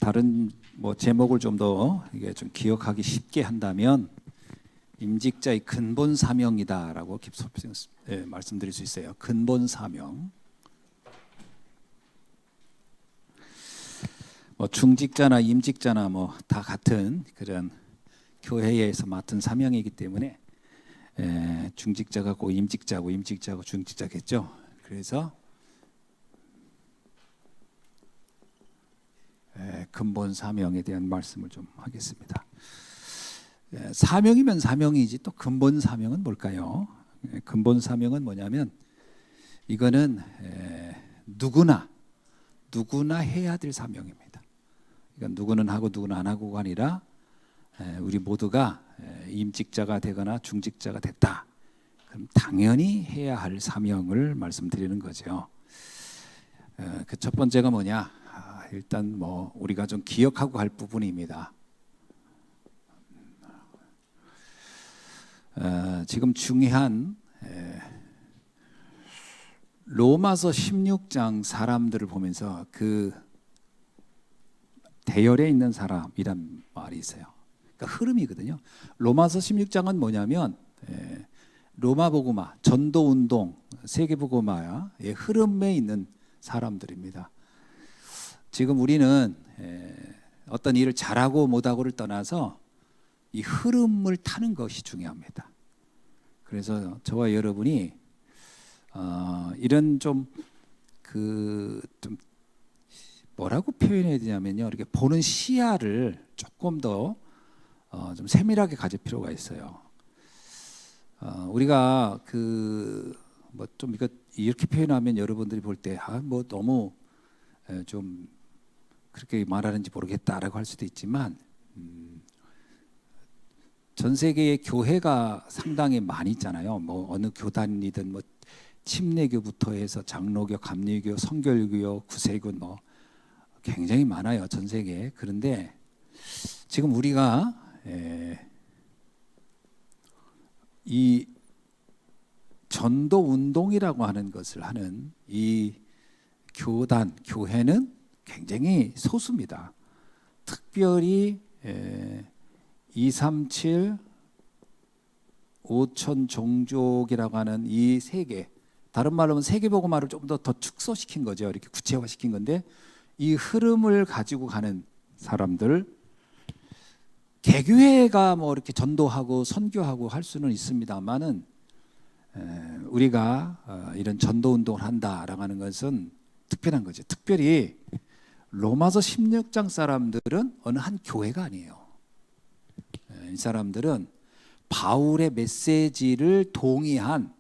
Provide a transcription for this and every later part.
다른 제목을 좀 더 이게 좀 기억하기 쉽게 한다면 임직자의 근본 사명이다라고 깊숙이 말씀드릴 수 있어요. 근본 사명. 중직자나 임직자나 다 같은 그런 교회에서 맡은 사명이기 때문에 중직자가 고 임직자고 임직자고 중직자겠죠. 그래서 근본 사명에 대한 말씀을 좀 하겠습니다. 사명이면 사명이지 또 근본 사명은 뭘까요? 근본 사명은 뭐냐면 이거는 누구나 해야 될 사명입니다. 그러니까 누구는 하고 누구는 안 하고가 아니라 우리 모두가 임직자가 되거나 중직자가 됐다. 그럼 당연히 해야 할 사명을 말씀드리는 거죠. 그 첫 번째가 뭐냐? 일단 우리가 좀 기억하고 갈 부분입니다. 지금 중요한 로마서 16장 사람들을 보면서 그 대열에 있는 사람이란 말이 있어요. 그러니까 흐름이거든요. 로마서 16장은 뭐냐면 로마 복음화, 전도 운동, 세계 복음화의 흐름에 있는 사람들입니다. 지금 우리는 어떤 일을 잘하고 못하고를 떠나서 이 흐름을 타는 것이 중요합니다. 그래서 저와 여러분이 이런 좀 뭐라고 표현해야 되냐면요, 이렇게 보는 시야를 조금 더 좀 세밀하게 가질 필요가 있어요. 우리가 좀 이렇게 표현하면 여러분들이 볼 때 너무 좀 그렇게 말하는지 모르겠다라고 할 수도 있지만 전 세계의 교회가 상당히 많이 있잖아요. 어느 교단이든 침례교부터 해서 장로교, 감리교, 성결교, 구세교 굉장히 많아요, 전 세계에. 그런데 지금 우리가 이 전도 운동이라고 하는 것을 하는 이 교회는 굉장히 소수입니다. 특별히 237 5천 종족이라고 하는 이 세계, 다른 말로 하면 세계복음화를 좀 더 축소시킨 거죠. 이렇게 구체화시킨 건데 이 흐름을 가지고 가는 사람들, 개교회가 이렇게 전도하고 선교하고 할 수는 있습니다만은 우리가 이런 전도 운동을 한다라고 하는 것은 특별한 거죠. 특별히 로마서 16장 사람들은 어느 한 교회가 아니에요. 이 사람들은 바울의 메시지를 동의한,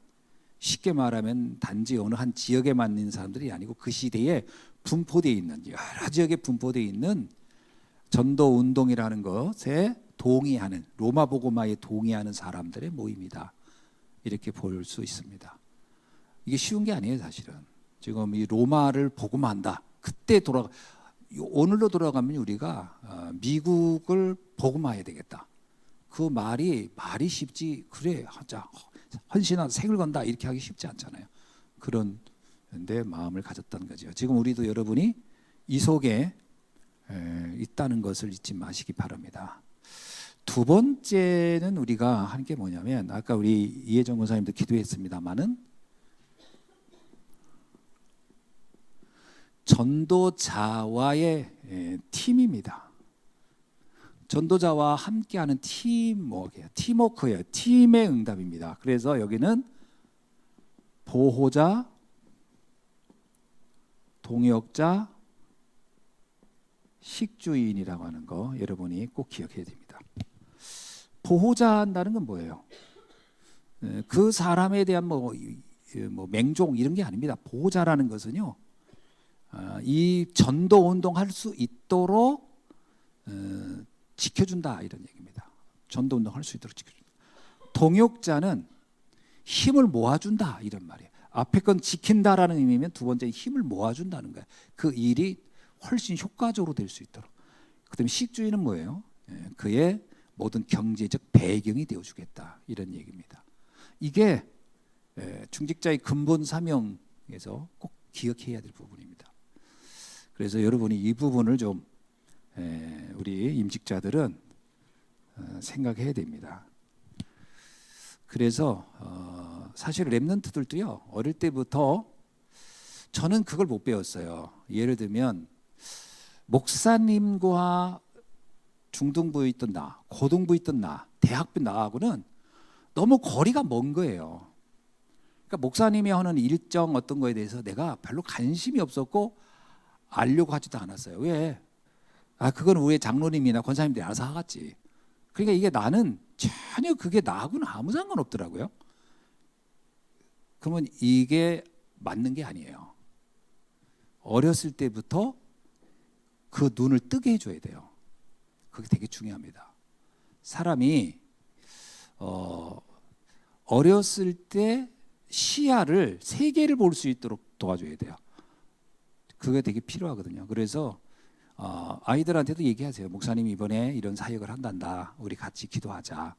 쉽게 말하면 단지 어느 한 지역에만 있는 사람들이 아니고 그 시대에 분포되어 있는, 여러 지역에 분포되어 있는 전도 운동이라는 것에 동의하는, 로마 복음화에 동의하는 사람들의 모임이다. 이렇게 볼 수 있습니다. 이게 쉬운 게 아니에요, 사실은. 지금 이 로마를 복음화한다. 오늘로 돌아가면 우리가 미국을 복음화해야 되겠다. 그 말이 쉽지, 그래 하자, 헌신한 색을 건다, 이렇게 하기 쉽지 않잖아요. 그런 데 마음을 가졌다는 거죠. 지금 우리도 여러분이 이 속에 있다는 것을 잊지 마시기 바랍니다. 두 번째는 우리가 하는 게 뭐냐면, 아까 우리 이혜정 권사님도 기도했습니다마는 전도자와의 팀입니다. 전도자와 함께하는 팀워크예요. 팀워크예요. 팀의 응답입니다. 그래서 여기는 보호자, 동역자, 식주인이라고 하는 거 여러분이 꼭 기억해야 됩니다. 보호자 한다는 건 뭐예요? 그 사람에 대한 맹종 이런 게 아닙니다. 보호자라는 것은요, 이 전도 운동할 수 있도록 지켜준다, 이런 얘기입니다. 전도 운동할 수 있도록 지켜준다. 동역자는 힘을 모아준다, 이런 말이에요. 앞에 건 지킨다라는 의미면 두 번째 힘을 모아준다는 거예요. 그 일이 훨씬 효과적으로 될 수 있도록. 그다음에 식주인은 뭐예요? 그의 모든 경제적 배경이 되어주겠다, 이런 얘기입니다. 이게 중직자의 근본 사명에서 꼭 기억해야 될 부분입니다. 그래서 여러분이 이 부분을 좀 우리 임직자들은 생각해야 됩니다. 그래서 사실 랩런트들도요, 어릴 때부터 저는 그걸 못 배웠어요. 예를 들면 목사님과 중등부에 있던 나, 고등부에 있던 나, 대학부 나하고는 너무 거리가 먼 거예요. 그러니까 목사님이 하는 일정 어떤 거에 대해서 내가 별로 관심이 없었고 알려고 하지도 않았어요. 왜? 그건 우리 장로님이나 권사님들이 알아서 하겠지. 그러니까 이게 나는 전혀 그게 나하고는 아무 상관없더라고요. 그러면 이게 맞는 게 아니에요. 어렸을 때부터 그 눈을 뜨게 해줘야 돼요. 그게 되게 중요합니다. 사람이 어렸을 때 시야를 세계를 볼 수 있도록 도와줘야 돼요. 그게 되게 필요하거든요. 그래서 아이들한테도 얘기하세요. 목사님 이번에 이런 사역을 한단다. 우리 같이 기도하자.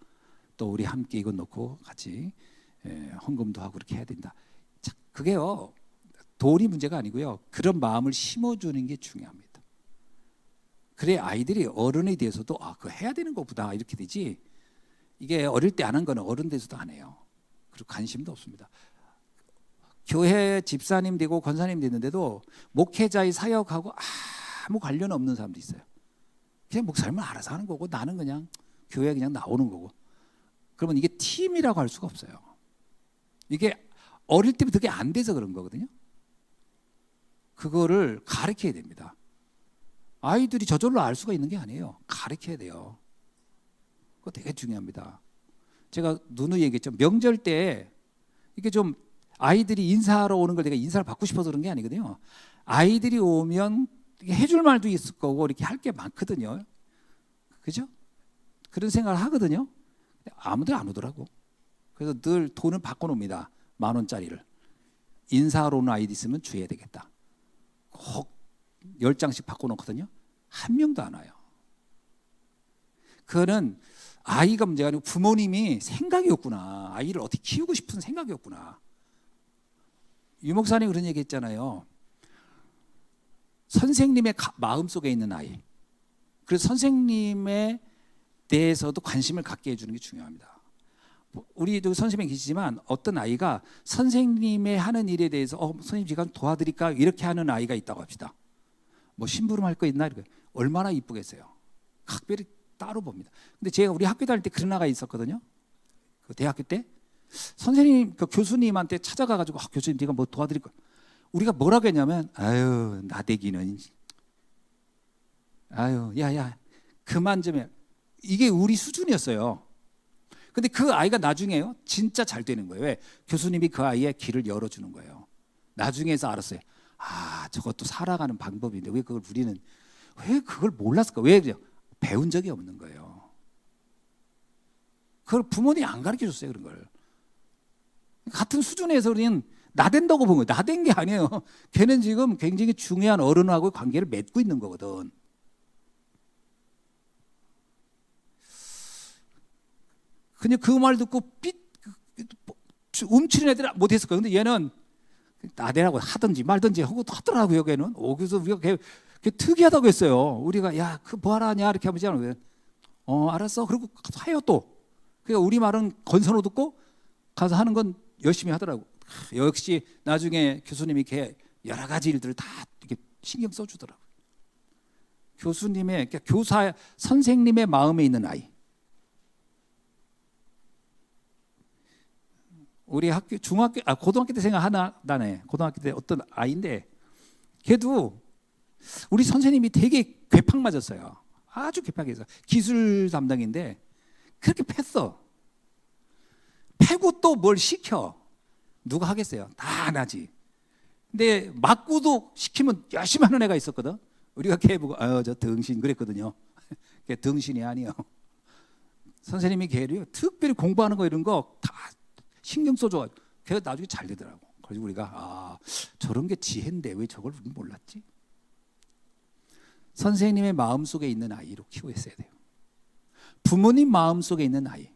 또 우리 함께 이것 놓고 같이 헌금도 하고 그렇게 해야 된다. 자, 그게요, 돈이 문제가 아니고요, 그런 마음을 심어주는 게 중요합니다. 그래 아이들이 어른에 대해서도 그거 해야 되는 거보다 이렇게 되지, 이게 어릴 때 안 한 거는 어른 돼서도 안 해요. 그리고 관심도 없습니다. 교회 집사님 되고 권사님 됐는데도 목회자의 사역하고 아무 관련 없는 사람도 있어요. 그냥 목사님은 알아서 하는 거고 나는 그냥 교회에 그냥 나오는 거고. 그러면 이게 팀이라고 할 수가 없어요. 이게 어릴 때부터 그게 안 돼서 그런 거거든요. 그거를 가르쳐야 됩니다. 아이들이 저절로 알 수가 있는 게 아니에요. 가르쳐야 돼요. 그거 되게 중요합니다. 제가 누누이 얘기했죠. 명절 때 이게 좀 아이들이 인사하러 오는 걸 내가 인사를 받고 싶어서 그런 게 아니거든요. 아이들이 오면 해줄 말도 있을 거고 이렇게 할 게 많거든요. 그죠? 그런 생각을 하거든요. 아무도 안 오더라고. 그래서 늘 돈을 바꿔놓습니다. 10,000원짜리를. 인사하러 오는 아이디 있으면 줘야 되겠다. 꼭 10장씩 바꿔놓거든요. 한 명도 안 와요. 그거는 아이가 문제가 아니고 부모님이 생각이 없구나. 아이를 어떻게 키우고 싶은 생각이 없구나. 유 목사님 그런 얘기 했잖아요. 선생님의 마음속에 있는 아이. 그래서 선생님에 대해서도 관심을 갖게 해주는 게 중요합니다. 우리도 선생님이 계시지만 어떤 아이가 선생님의 하는 일에 대해서 선생님 제가 도와드릴까 이렇게 하는 아이가 있다고 합시다. 뭐 심부름 할 거 있나 이렇게. 얼마나 이쁘겠어요. 각별히 따로 봅니다. 근데 제가 우리 학교 다닐 때 그런 아이가 있었거든요. 그 대학교 때 선생님 그 교수님한테 찾아가가지고 교수님 제가 뭐 도와드릴 거. 우리가 뭐라고 했냐면 아유 나대기는 아유 야야 그만 좀 해. 이게 우리 수준이었어요. 근데 그 아이가 나중에요 진짜 잘 되는 거예요. 왜? 교수님이 그 아이의 길을 열어주는 거예요. 나중에서 알았어요. 저것도 살아가는 방법인데 왜 그걸 우리는 왜 그걸 몰랐을까? 왜 그래요? 배운 적이 없는 거예요. 그걸 부모님이 안 가르쳐 줬어요. 그런 걸. 같은 수준에서 우리는 나댄다고 본 거예요. 나댄 게 아니에요. 걔는 지금 굉장히 중요한 어른하고 관계를 맺고 있는 거거든. 그냥 그 말 듣고 움츠린 애들은 못했을 거예요. 근데 얘는 나대라고 하든지 말든지 하고 하더라고요. 걔는. 그래서 우리가 걔 특이하다고 했어요. 우리가 야, 그 뭐하라 하냐 이렇게 하면 알았어. 그리고 가서 해요 또. 그러니까 우리 말은 건선호 듣고 가서 하는 건 열심히 하더라고. 역시 나중에 교수님이 걔 여러 가지 일들을 다 이렇게 신경 써주더라고. 교수님의, 그러니까 교사 선생님의 마음에 있는 아이. 우리 학교 중학교 고등학교 때 생각 하나 나네. 고등학교 때 어떤 아이인데 걔도 우리 선생님이 되게 괴팍 맞았어요. 아주 괴팍해서 기술 담당인데 그렇게 팼어. 패고 또 뭘 시켜. 누가 하겠어요? 다 안 하지. 근데 맞고도 시키면 열심히 하는 애가 있었거든. 우리가 걔 보고 저 등신 그랬거든요. 걔 등신이 아니요. 선생님이 걔를 특별히 공부하는 거 이런 거 다 신경 써줘. 걔가 나중에 잘 되더라고. 그래서 우리가 저런 게 지혜인데 왜 저걸 우리 몰랐지? 선생님의 마음속에 있는 아이로 키우셨어야 돼요. 부모님 마음속에 있는 아이.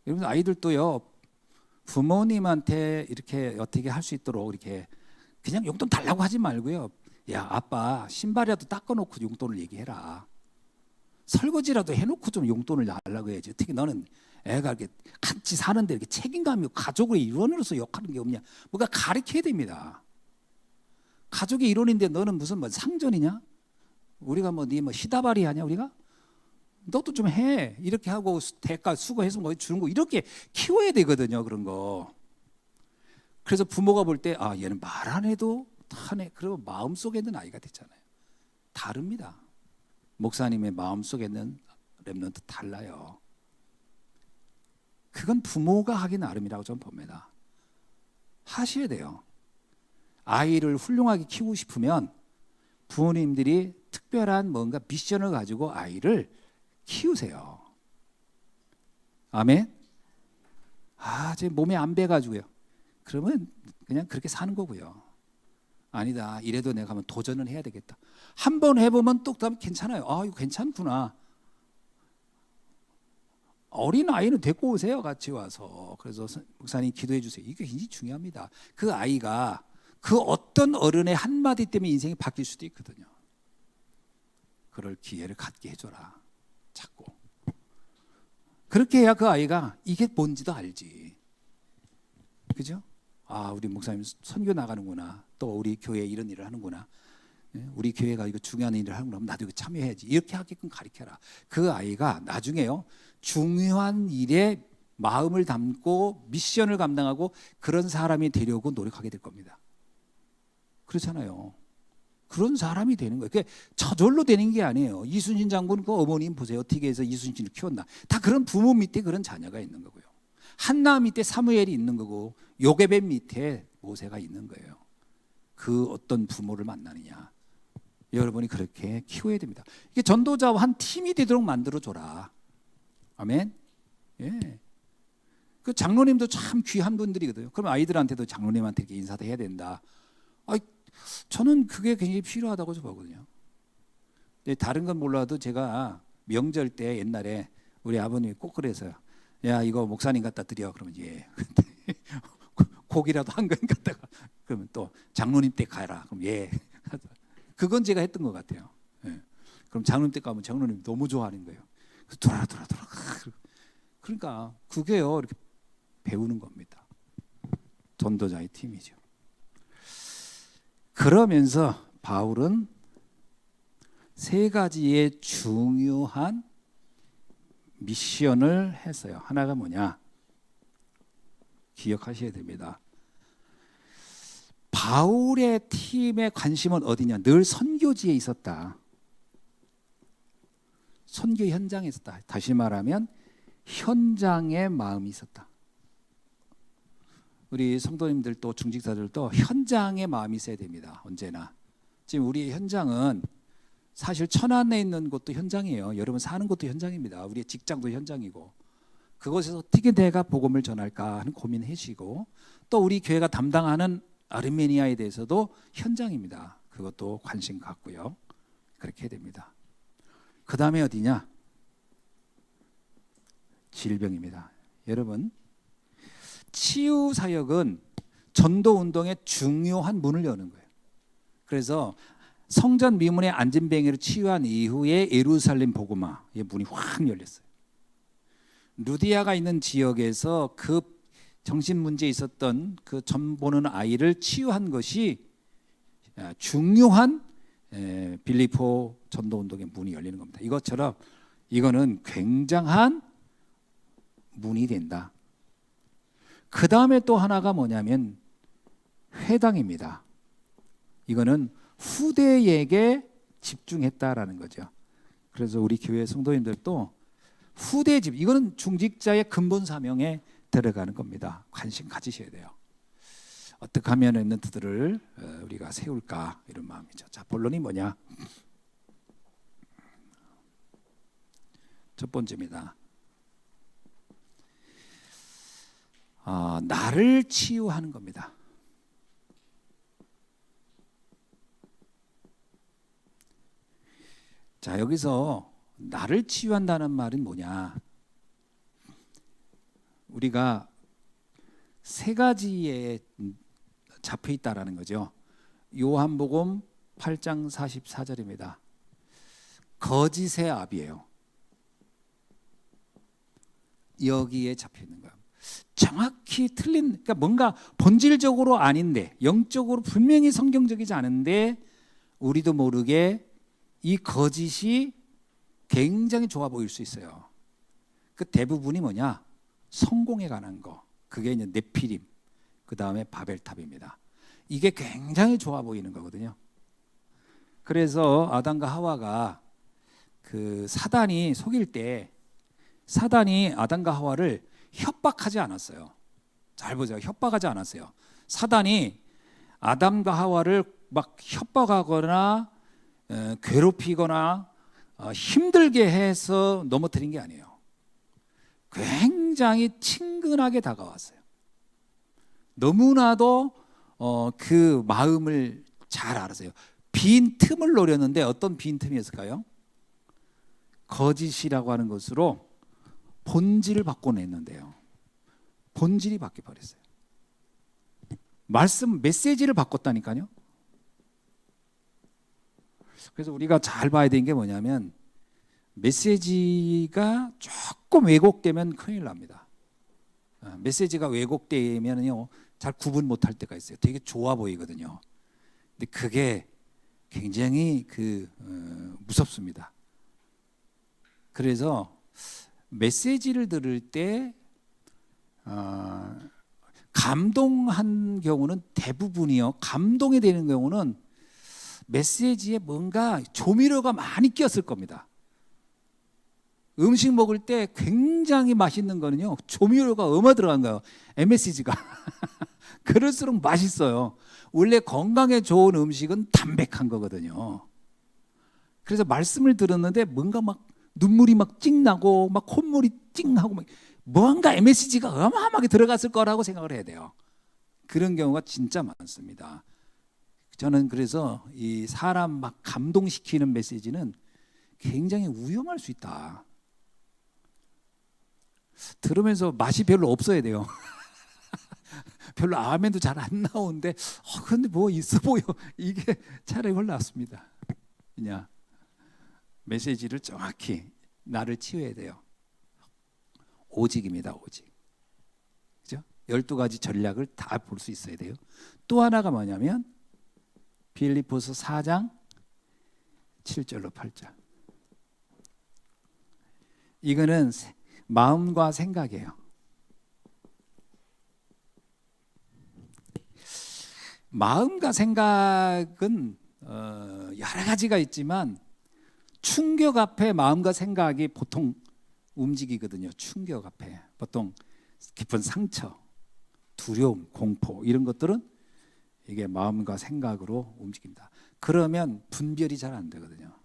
여러분 아이들도요. 부모님한테 이렇게 어떻게 할 수 있도록 이렇게 그냥 용돈 달라고 하지 말고요. 야, 아빠 신발이라도 닦아놓고 용돈을 얘기해라. 설거지라도 해놓고 좀 용돈을 달라고 해야지. 어떻게 너는 애가 이렇게 같이 사는데 이렇게 책임감이 가족의 일원으로서 역할하는 게 없냐. 뭔가 가르쳐야 됩니다. 가족의 일원인데 너는 무슨 뭐 상전이냐? 우리가 뭐 네 뭐 시다발이 하냐 우리가? 너도 좀 해. 이렇게 하고 대가 수고해서 뭐 주는 거 이렇게 키워야 되거든요. 그런 거. 그래서 부모가 볼 때 아, 얘는 말 안 해도 하네. 그러면 마음속에 있는 아이가 됐잖아요. 다릅니다. 목사님의 마음속에 있는 렘넌트 달라요. 그건 부모가 하기 나름이라고 저는 봅니다. 하셔야 돼요. 아이를 훌륭하게 키우고 싶으면 부모님들이 특별한 뭔가 미션을 가지고 아이를 키우세요. 아멘. 아, 제 몸에 안 배가지고요. 그러면 그냥 그렇게 사는 거고요. 아니다. 이래도 내가 한번 도전을 해야 되겠다. 한 번 해보면 또 그다음 괜찮아요. 아, 이거 괜찮구나. 어린 아이는 데리고 오세요. 같이 와서. 그래서 목사님 기도해 주세요. 이게 굉장히 중요합니다. 그 아이가 그 어떤 어른의 한마디 때문에 인생이 바뀔 수도 있거든요. 그럴 기회를 갖게 해줘라. 자꾸. 그렇게 해야 그 아이가 이게 뭔지도 알지. 그죠? 아, 우리 목사님 선교 나가는구나. 또 우리 교회에 이런 일을 하는구나. 우리 교회가 이거 중요한 일을 하는구나. 나도 이거 참여해야지. 이렇게 하게끔 가르쳐라. 그 아이가 나중에요. 중요한 일에 마음을 담고 미션을 감당하고 그런 사람이 되려고 노력하게 될 겁니다. 그렇잖아요. 그런 사람이 되는 거예요. 그게 저절로 되는 게 아니에요. 이순신 장군 그 어머님 보세요. 어떻게 해서 이순신을 키웠나. 다 그런 부모 밑에 그런 자녀가 있는 거고요. 한나 밑에 사무엘이 있는 거고 요게벳 밑에 모세가 있는 거예요. 그 어떤 부모를 만나느냐. 여러분이 그렇게 키워야 됩니다. 이게 전도자와 한 팀이 되도록 만들어줘라. 아멘. 예. 그 장로님도 참 귀한 분들이거든요. 그럼 아이들한테도 장로님한테 이렇게 인사도 해야 된다. 아, 저는 그게 굉장히 필요하다고 보거든요. 다른 건 몰라도 제가 명절 때 옛날에 우리 아버님이 꼭 그래서요. 야, 이거 목사님 갖다 드려. 그러면 예. 고기라도 한 건 갖다가 그러면 또 장로님 댁 가라. 그럼 예. 그건 제가 했던 것 같아요. 예. 그럼 장로님 댁 가면 장로님 너무 좋아하는 거예요. 돌아. 그러니까 그게요 이렇게 배우는 겁니다. 전도자의 팀이죠. 그러면서 바울은 세 가지의 중요한 미션을 했어요. 하나가 뭐냐? 기억하셔야 됩니다. 바울의 팀의 관심은 어디냐? 늘 선교지에 있었다. 선교 현장에 있었다. 다시 말하면 현장에 마음이 있었다. 우리 성도님들도 중직자들도 현장에 마음이 있어야 됩니다. 언제나. 지금 우리의 현장은 사실 천안에 있는 곳도 현장이에요. 여러분 사는 곳도 현장입니다. 우리의 직장도 현장이고 그곳에서 어떻게 내가 복음을 전할까 하는 고민해주시고 또 우리 교회가 담당하는 아르메니아에 대해서도 현장입니다. 그것도 관심 갖고요. 그렇게 해야 됩니다. 그 다음에 어디냐? 질병입니다. 여러분 치유 사역은 전도 운동의 중요한 문을 여는 거예요. 그래서 성전 미문의 안진뱅이를 치유한 이후에 예루살렘 복음화의 문이 확 열렸어요. 루디아가 있는 지역에서 그 정신 문제에 있었던 그 점 보는 아이를 치유한 것이 중요한 빌립보 전도 운동의 문이 열리는 겁니다. 이것처럼 이거는 굉장한 문이 된다. 그 다음에 또 하나가 뭐냐면 회당입니다. 이거는 후대에게 집중했다라는 거죠. 그래서 우리 교회 성도님들도 후대 집, 이거는 중직자의 근본 사명에 들어가는 겁니다. 관심 가지셔야 돼요. 어떻게 하면 렘넌트들을 우리가 세울까 이런 마음이죠. 자, 본론이 뭐냐? 첫 번째입니다. 나를 치유하는 겁니다. 자, 여기서 나를 치유한다는 말은 뭐냐? 우리가 세 가지에 잡혀 있다라는 거죠. 요한복음 8장 44절입니다. 거짓의 압이에요. 여기에 잡혀 있는 거예요. 정확히 틀린, 그러니까 뭔가 본질적으로 아닌데, 영적으로 분명히 성경적이지 않은데 우리도 모르게 이 거짓이 굉장히 좋아 보일 수 있어요. 그 대부분이 뭐냐? 성공에 관한 거. 그게 이제 네피림, 그 다음에 바벨탑입니다. 이게 굉장히 좋아 보이는 거거든요. 그래서 아담과 하와가 그 사단이 속일 때, 사단이 아담과 하와를 협박하지 않았어요. 잘 보세요. 협박하지 않았어요. 사단이 아담과 하와를 막 협박하거나 괴롭히거나 힘들게 해서 넘어뜨린 게 아니에요. 굉장히 친근하게 다가왔어요. 너무나도 그 마음을 잘 알았어요. 빈 틈을 노렸는데 어떤 빈 틈이었을까요? 거짓이라고 하는 것으로 본질을 바꿔냈는데요. 본질이 바뀌어버렸어요. 말씀 메시지를 바꿨다니까요. 그래서 우리가 잘 봐야 되는 게 뭐냐면 메시지가 조금 왜곡되면 큰일 납니다. 메시지가 왜곡되면요 잘 구분 못할 때가 있어요. 되게 좋아 보이거든요. 근데 그게 굉장히 무섭습니다. 그래서 메시지를 들을 때 감동한 경우는 대부분이요. 감동이 되는 경우는 메시지에 뭔가 조미료가 많이 끼었을 겁니다. 음식 먹을 때 굉장히 맛있는 거는요 조미료가 얼마 들어간 거예요. MSG가. 그럴수록 맛있어요. 원래 건강에 좋은 음식은 담백한 거거든요. 그래서 말씀을 들었는데 뭔가 막 눈물이 막 찡 나고 막 콧물이 찡 나고 막 뭔가 MSG가 어마어마하게 들어갔을 거라고 생각을 해야 돼요. 그런 경우가 진짜 많습니다. 저는 그래서 이 사람 막 감동시키는 메시지는 굉장히 위험할 수 있다. 들으면서 맛이 별로 없어야 돼요. 별로 아멘도 잘 안 나오는데 근데 뭐 있어 보여. 이게 차라리 훨씬 낫습니다. 그냥 메시지를 정확히 나를 치유해야 돼요. 오직입니다. 오직. 그죠? 12가지 전략을 다 볼 수 있어야 돼요. 또 하나가 뭐냐면 빌립보서 4장 7절로 8절. 이거는 마음과 생각이에요. 마음과 생각은 여러 가지가 있지만 충격 앞에 마음과 생각이 보통 움직이거든요. 충격 앞에 보통 깊은 상처, 두려움, 공포 이런 것들은 이게 마음과 생각으로 움직입니다. 그러면 분별이 잘 안 되거든요.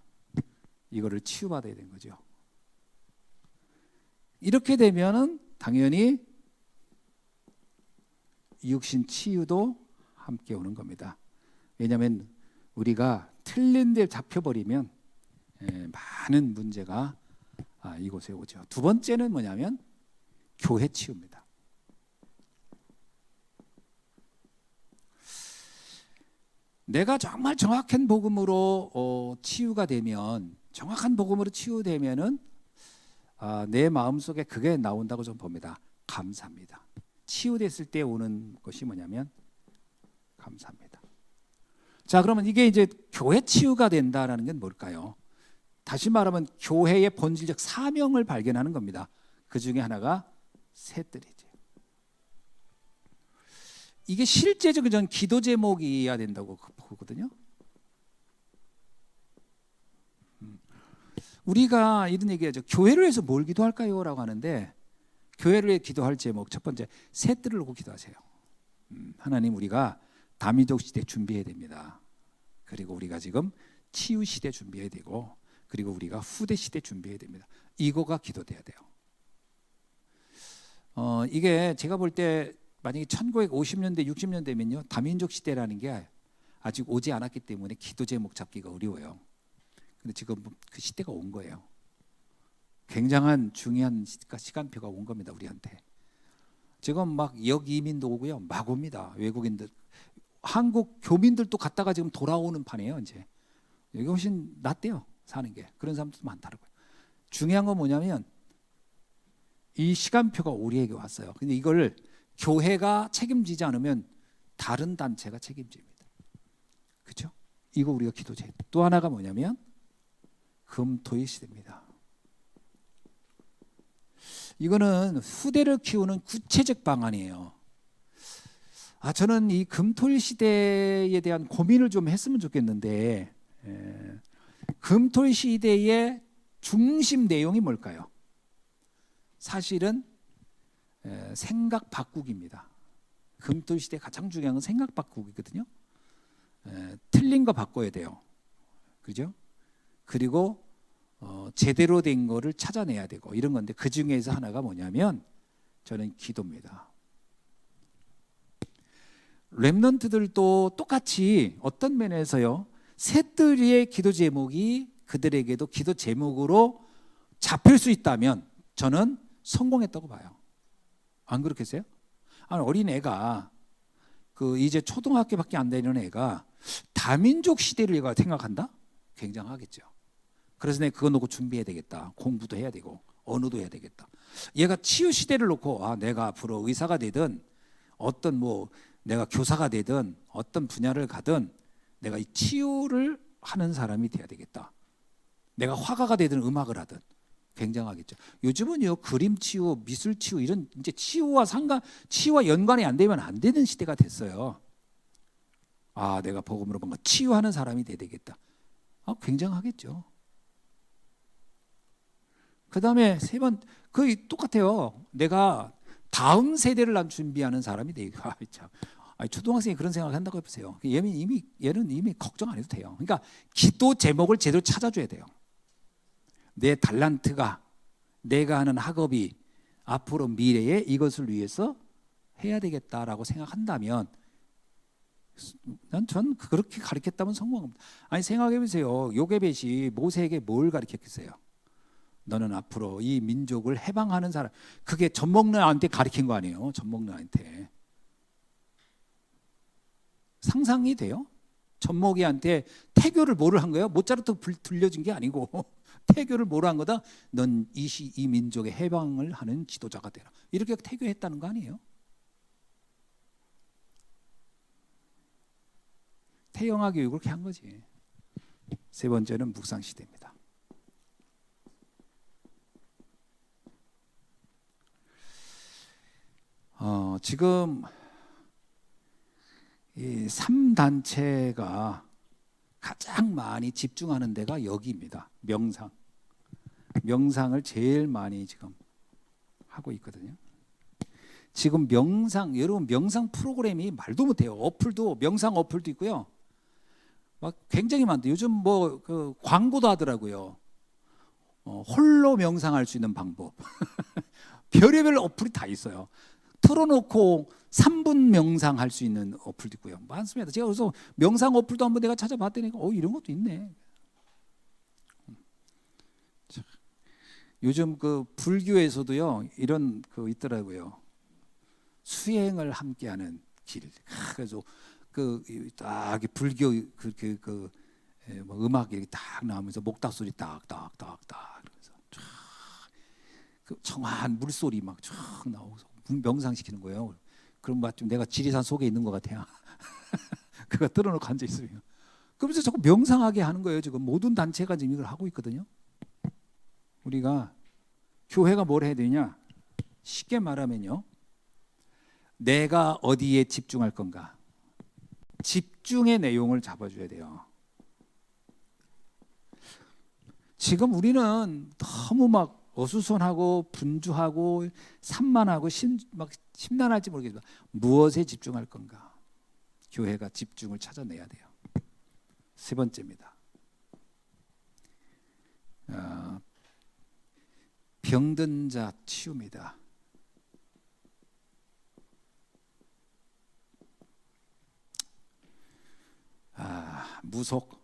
이거를 치유받아야 되는 거죠. 이렇게 되면은 당연히 육신 치유도 함께 오는 겁니다. 왜냐하면 우리가 틀린 데 잡혀버리면 많은 문제가 이곳에 오죠. 두 번째는 뭐냐면 교회 치유입니다. 내가 정말 정확한 복음으로 치유가 되면, 정확한 복음으로 치유되면은 내 마음속에 그게 나온다고 저는 봅니다. 감사합니다. 치유됐을 때 오는 것이 뭐냐면 감사합니다. 자, 그러면 이게 이제 교회 치유가 된다라는 건 뭘까요? 다시 말하면 교회의 본질적 사명을 발견하는 겁니다. 그 중에 하나가 새들이죠. 이게 실제적인 전 기도 제목이어야 된다고 보거든요. 우리가 이런 얘기하죠. 교회를 위해서 뭘 기도할까요? 라고 하는데 교회를 위해 기도할 제목 첫 번째, 새들을 놓고 기도하세요. 하나님, 우리가 다민족 시대 준비해야 됩니다. 그리고 우리가 지금 치유 시대 준비해야 되고, 그리고 우리가 후대 시대 준비해야 됩니다. 이거가 기도돼야 돼요. 이게 제가 볼 때 만약에 1950년대 60년대면요 다민족 시대라는 게 아직 오지 않았기 때문에 기도 제목 잡기가 어려워요. 근데 지금 그 시대가 온 거예요. 굉장한 중요한 시간표가 온 겁니다. 우리한테. 지금 막 역이민도 오고요. 막 옵니다. 외국인들. 한국 교민들도 갔다가 지금 돌아오는 판이에요. 이제 여기 훨씬 낫대요, 사는 게. 그런 사람들도 많더라고요. 중요한 건 뭐냐면 이 시간표가 우리에게 왔어요. 근데 이걸 교회가 책임지지 않으면 다른 단체가 책임집니다. 그렇죠? 이거 우리가 기도제. 또 하나가 뭐냐면 금토일 시대입니다. 이거는 후대를 키우는 구체적 방안이에요. 저는 이 금토일 시대에 대한 고민을 좀 했으면 좋겠는데, 금토일 시대의 중심 내용이 뭘까요? 사실은 생각 바꾸기입니다. 금토일 시대 가장 중요한 건 생각 바꾸기거든요. 틀린 거 바꿔야 돼요. 그죠? 그리고 제대로 된 거를 찾아내야 되고 이런 건데, 그 중에서 하나가 뭐냐면 저는 기도입니다. 렘넌트들도 똑같이 어떤 면에서요, 셋들의 기도 제목이 그들에게도 기도 제목으로 잡힐 수 있다면 저는 성공했다고 봐요. 안 그렇겠어요? 어린 애가 이제 초등학교밖에 안 되는 애가 다민족 시대를 얘가 생각한다? 굉장하겠죠. 그래서 내가 그거 놓고 준비해야 되겠다. 공부도 해야 되고 언어도 해야 되겠다. 얘가 치유 시대를 놓고 내가 앞으로 의사가 되든 어떤 내가 교사가 되든 어떤 분야를 가든 내가 이 치유를 하는 사람이 돼야 되겠다. 내가 화가가 되든 음악을 하든 굉장하겠죠. 요즘은요, 그림 치유, 미술 치유 이런 이제 치유와 연관이 안 되면 안 되는 시대가 됐어요. 내가 복음으로 뭔가 치유하는 사람이 돼야 되겠다. 굉장하겠죠. 그 다음에 세 번, 똑같아요. 내가 다음 세대를 난 준비하는 사람이 되고, 참. 초등학생이 그런 생각을 한다고 해보세요. 얘는 이미 걱정 안 해도 돼요. 그러니까 기도 제목을 제대로 찾아줘야 돼요. 내 달란트가, 내가 하는 학업이 앞으로 미래에 이것을 위해서 해야 되겠다라고 생각한다면 전 그렇게 가르쳤다면 성공합니다. 생각해보세요. 요게벳이 모세에게 뭘 가르쳤겠어요? 너는 앞으로 이 민족을 해방하는 사람. 그게 젖먹는 아한테 가르친 거 아니에요? 젖먹는 아한테. 상상이 돼요? 젖먹이한테 태교를 뭐를 한 거예요? 모차르트 들려준 게 아니고 태교를 뭐로 한 거다? 넌 이 민족의 해방을 하는 지도자가 되라. 이렇게 태교했다는 거 아니에요? 태영아 교육을 그렇게 한 거지. 세 번째는 묵상 시대입니다. 지금 이 3단체가 가장 많이 집중하는 데가 여기입니다. 명상을 제일 많이 지금 하고 있거든요. 지금 여러분 명상 프로그램이 말도 못해요. 명상 어플도 있고요. 막 굉장히 많대. 요즘 광고도 하더라고요. 홀로 명상할 수 있는 방법. 별의별 어플이 다 있어요. 틀어놓고 3분 명상할 수 있는 어플도 있고요. 많습니다. 제가 그래서 명상 어플도 한번 내가 찾아봤더니 이런 것도 있네. 요즘 불교에서도요, 이런 있더라고요. 수행을 함께하는 길. 그래서 딱 불교 음악이 이렇게 딱 나오면서 목탁 소리 딱딱딱딱 그러면서 청한 물소리 막 쫙 나오면서 명상시키는 거예요. 그럼 좀 내가 지리산 속에 있는 것 같아요. 그거 틀어놓고 앉아 있으면. 그러면서 자꾸 명상하게 하는 거예요. 지금 모든 단체가 지금 이걸 하고 있거든요. 우리가 교회가 뭘 해야 되냐? 쉽게 말하면요, 내가 어디에 집중할 건가? 집중의 내용을 잡아줘야 돼요. 지금 우리는 너무 막 어수선하고 분주하고 산만하고 막 심란할지 모르겠지만 무엇에 집중할 건가? 교회가 집중을 찾아내야 돼요. 세 번째입니다. 병든 자 치유입니다. 무속,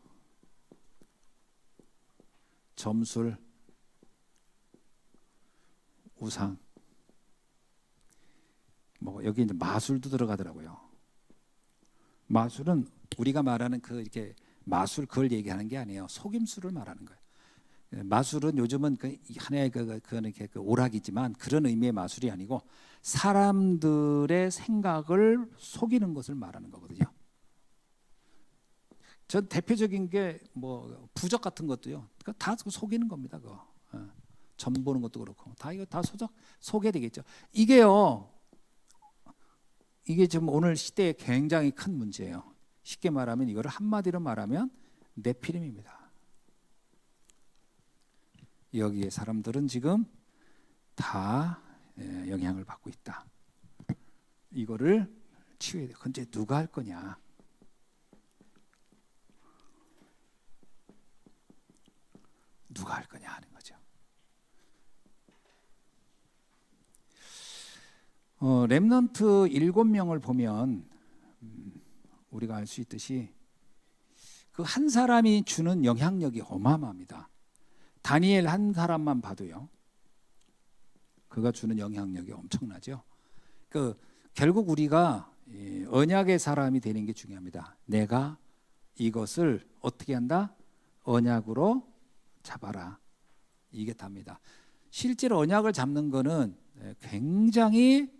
점술, 우상, 여기 이제 마술도 들어가더라고요. 마술은 우리가 말하는 그 이렇게 마술 그걸 얘기하는 게 아니에요. 속임수를 말하는 거예요. 마술은 요즘은 그 하나의 그거는 그 오락이지만 그런 의미의 마술이 아니고 사람들의 생각을 속이는 것을 말하는 거거든요. 전 대표적인 게 뭐 부적 같은 것도요. 다 속이는 겁니다. 그거. 점 보는 것도 그렇고 다 이거 다 속여야 되겠죠. 이게요. 이게 지금 오늘 시대에 굉장히 큰 문제예요. 쉽게 말하면 이거를 한마디로 말하면 네피림입니다. 여기에 사람들은 지금 다 영향을 받고 있다. 이거를 치유해야 돼. 근데 누가 할 거냐? 누가 할 거냐 하는 거죠. 렘넌트 7명을 보면 우리가 알 수 있듯이 그 한 사람이 주는 영향력이 어마어마합니다. 다니엘 한 사람만 봐도요. 그가 주는 영향력이 엄청나죠. 결국 우리가 언약의 사람이 되는 게 중요합니다. 내가 이것을 어떻게 한다? 언약으로 잡아라. 이게 답니다. 실제로 언약을 잡는 거는 굉장히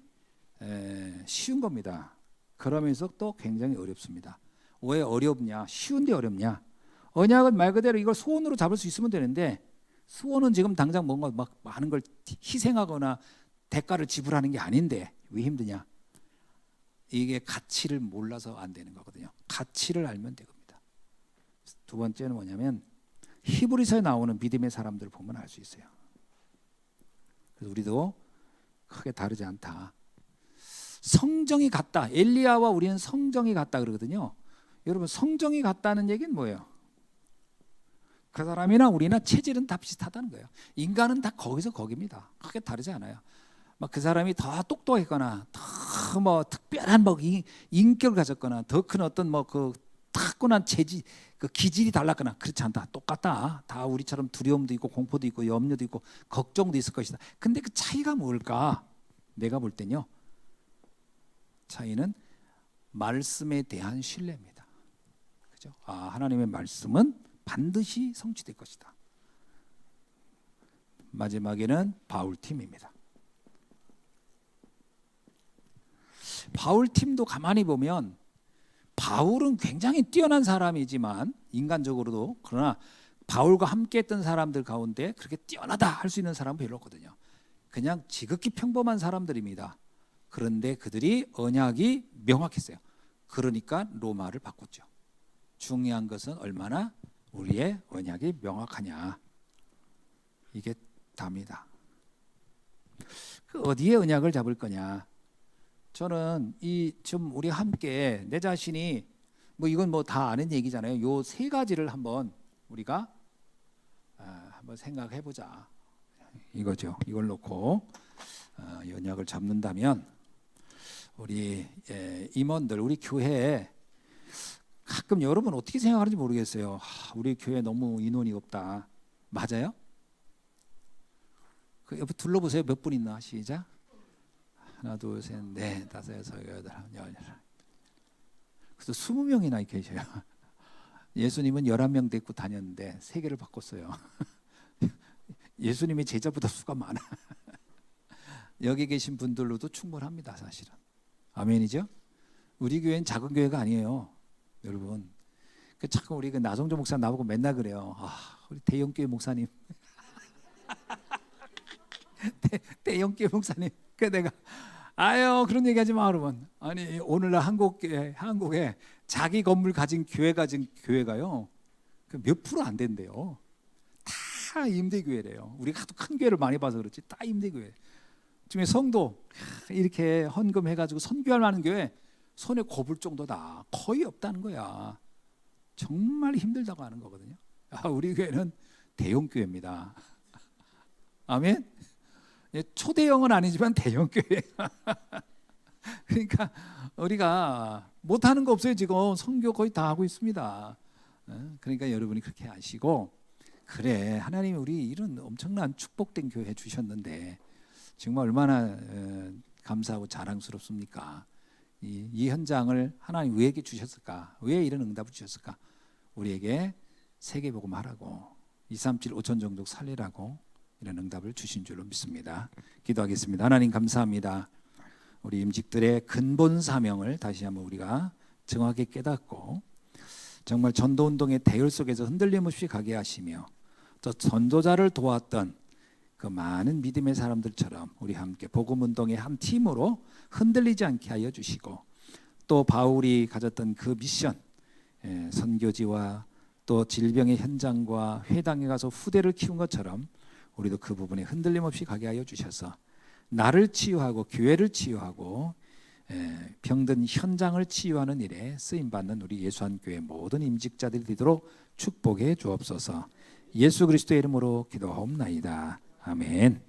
쉬운 겁니다. 그러면서 또 굉장히 어렵습니다. 왜 어렵냐? 쉬운데 어렵냐? 언약은 말 그대로 이걸 소원으로 잡을 수 있으면 되는데 소원은 지금 당장 뭔가 막 많은 걸 희생하거나 대가를 지불하는 게 아닌데 왜 힘드냐? 이게 가치를 몰라서 안 되는 거거든요. 가치를 알면 되겁니다. 두 번째는 뭐냐면 히브리서에 나오는 믿음의 사람들을 보면 알 수 있어요. 그래서 우리도 크게 다르지 않다. 성정이 같다. 엘리야와 우리는 성정이 같다 그러거든요. 여러분 성정이 같다는 얘기는 뭐예요? 그 사람이나 우리나 체질은 다 비슷하다는 거예요. 인간은 다 거기서 거기입니다. 크게 다르지 않아요. 막 그 사람이 더 똑똑했거나 더 뭐 특별한 뭐 인격을 가졌거나 더 큰 어떤 뭐 그 타고난 체질 그 기질이 달랐거나 그렇지 않다. 똑같다. 다 우리처럼 두려움도 있고 공포도 있고 염려도 있고 걱정도 있을 것이다. 근데 그 차이가 뭘까? 내가 볼 때는요. 차이는 말씀에 대한 신뢰입니다. 그죠? 하나님의 말씀은 반드시 성취될 것이다. 마지막에는 바울 팀입니다. 바울 팀도 가만히 보면 바울은 굉장히 뛰어난 사람이지만 인간적으로도 그러나 바울과 함께 했던 사람들 가운데 그렇게 뛰어나다 할 수 있는 사람은 별로 없거든요. 그냥 지극히 평범한 사람들입니다. 그런데 그들이 언약이 명확했어요. 그러니까 로마를 바꿨죠. 중요한 것은 얼마나 우리의 언약이 명확하냐. 이게 답니다. 그 어디에 언약을 잡을 거냐. 저는 좀 우리 함께 내 자신이 뭐 이건 뭐 다 아는 얘기잖아요. 요 세 가지를 한번 우리가 한번 생각해 보자. 이거죠. 이걸 놓고 언약을 잡는다면 우리 임원들 우리 교회에 가끔 여러분 어떻게 생각하는지 모르겠어요. 우리 교회 너무 인원이 없다. 맞아요? 그 옆에 둘러보세요. 몇 분 있나? 시작. 하나, 둘, 셋, 넷, 다섯, 여섯, 여덟, 열. 그래서 20명이나 계셔요. 예수님은 11명 데리고 다녔는데 3개를 바꿨어요. 예수님의 제자보다 수가 많아. 여기 계신 분들로도 충분합니다. 사실은. 아멘이죠? 우리 교회는 작은 교회가 아니에요. 여러분. 자꾸 우리 나성조 목사 나보고 맨날 그래요. 우리 대형교회 목사님. 대형교회 목사님. 내가 그런 얘기하지 마 여러분. 아니 오늘날 한국에 자기 건물 가진 교회가요 몇 프로 안 된대요. 다 임대교회래요. 우리가 하도 큰 교회를 많이 봐서 그렇지 다 임대교회. 지금 성도 이렇게 헌금해가지고 선교할 만한 교회 손에 꼽을 정도다. 거의 없다는 거야. 정말 힘들다고 하는 거거든요. 우리 교회는 대형교회입니다. 아멘. 초대형은 아니지만 대형교회. 그러니까 우리가 못하는 거 없어요. 지금 선교 거의 다 하고 있습니다. 그러니까 여러분이 그렇게 아시고 그래 하나님이 우리 이런 엄청난 축복된 교회 주셨는데 정말 얼마나 감사하고 자랑스럽습니까? 이 현장을 하나님 우리에게 주셨을까? 왜 이런 응답을 주셨을까? 우리에게 세계복음하라고 2, 3, 7, 5천 종족 살리라고 이런 응답을 주신 줄로 믿습니다. 기도하겠습니다. 하나님 감사합니다. 우리 임직들의 근본 사명을 다시 한번 우리가 정확하게 깨닫고 정말 전도운동의 대열 속에서 흔들림 없이 가게 하시며 또 전도자를 도왔던 그 많은 믿음의 사람들처럼 우리 함께 복음운동의 한 팀으로 흔들리지 않게 하여 주시고 또 바울이 가졌던 그 미션, 선교지와 또 질병의 현장과 회당에 가서 후대를 키운 것처럼 우리도 그 부분에 흔들림 없이 가게 하여 주셔서 나를 치유하고 교회를 치유하고 병든 현장을 치유하는 일에 쓰임받는 우리 예수한교회 모든 임직자들이 되도록 축복해 주옵소서. 예수 그리스도의 이름으로 기도하옵나이다. 아멘.